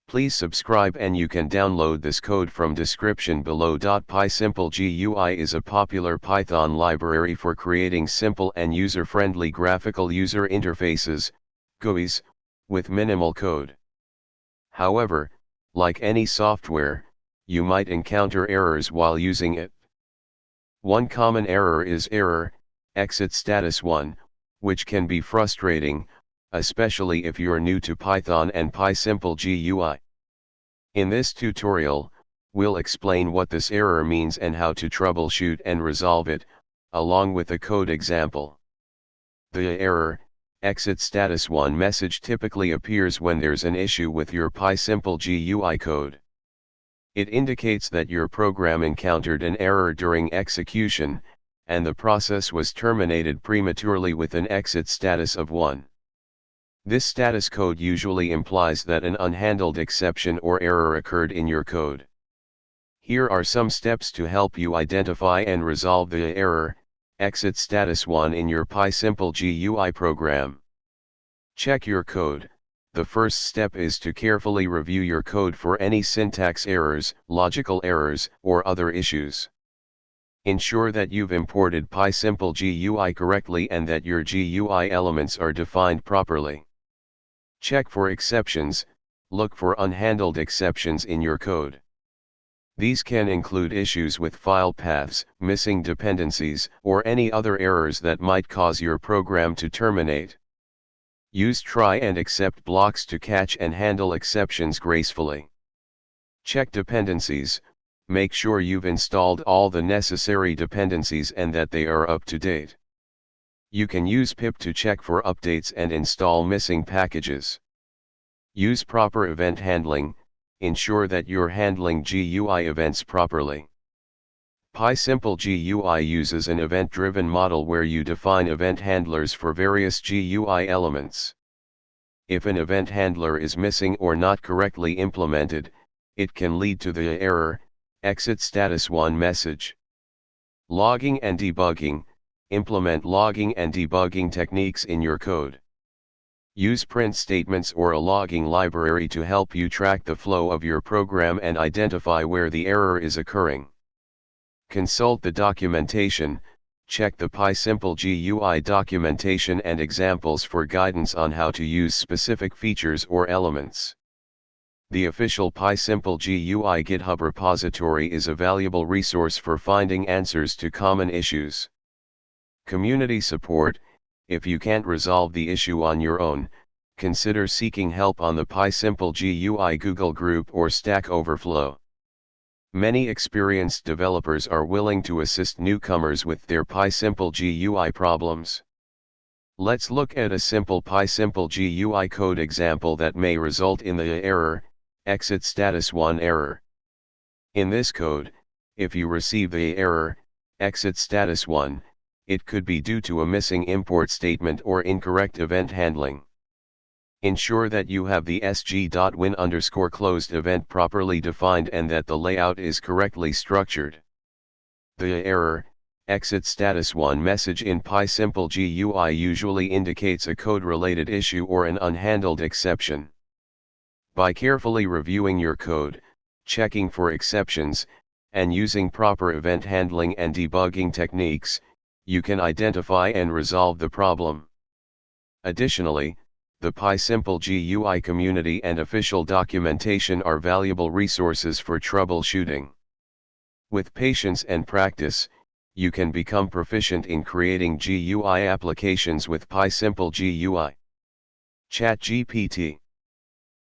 Please subscribe and you can download this code from description below. PySimpleGui is a popular Python library for creating simple and user-friendly graphical user interfaces, GUIs, with minimal code. However, like any software, you might encounter errors while using it. One common error is error, exit status 1, which can be frustrating, especially if you're new to Python and PySimpleGui. In this tutorial, we'll explain what this error means and how to troubleshoot and resolve it, along with a code example. The error, exit status 1 message typically appears when there's an issue with your PySimpleGui code. It indicates that your program encountered an error during execution, and the process was terminated prematurely with an exit status of 1. This status code usually implies that an unhandled exception or error occurred in your code. Here are some steps to help you identify and resolve the error, exit status 1 in your PySimpleGui program. Check your code. The first step is to carefully review your code for any syntax errors, logical errors, or other issues. Ensure that you've imported PySimpleGui correctly and that your GUI elements are defined properly. Check for exceptions. Look for unhandled exceptions in your code. These can include issues with file paths, missing dependencies, or any other errors that might cause your program to terminate. Use try and except blocks to catch and handle exceptions gracefully. Check dependencies. Make sure you've installed all the necessary dependencies and that they are up to date. You can use pip to check for updates and install missing packages. Use proper event handling. Ensure that you're handling GUI events properly. PySimpleGui uses an event-driven model where you define event handlers for various GUI elements. If an event handler is missing or not correctly implemented, it can lead to the error, exit status 1 message. Logging and debugging. Implement logging and debugging techniques in your code. Use print statements or a logging library to help you track the flow of your program and identify where the error is occurring. Consult the documentation. Check the PySimpleGui documentation and examples for guidance on how to use specific features or elements. The official PySimpleGui GitHub repository is a valuable resource for finding answers to common issues. Community support. If you can't resolve the issue on your own, consider seeking help on the PySimpleGui Google group or Stack Overflow. Many experienced developers are willing to assist newcomers with their PySimpleGui problems. Let's look at a simple PySimpleGui code example that may result in the error, exit status 1 error. In this code, if you receive the error, exit status 1, it could be due to a missing import statement or incorrect event handling. Ensure that you have the sg.win_closed event properly defined and that the layout is correctly structured. The error, exit status 1 message in PySimpleGui usually indicates a code-related issue or an unhandled exception. By carefully reviewing your code, checking for exceptions, and using proper event handling and debugging techniques, you can identify and resolve the problem. Additionally, the PySimpleGui community and official documentation are valuable resources for troubleshooting. With patience and practice, you can become proficient in creating GUI applications with PySimpleGui. ChatGPT.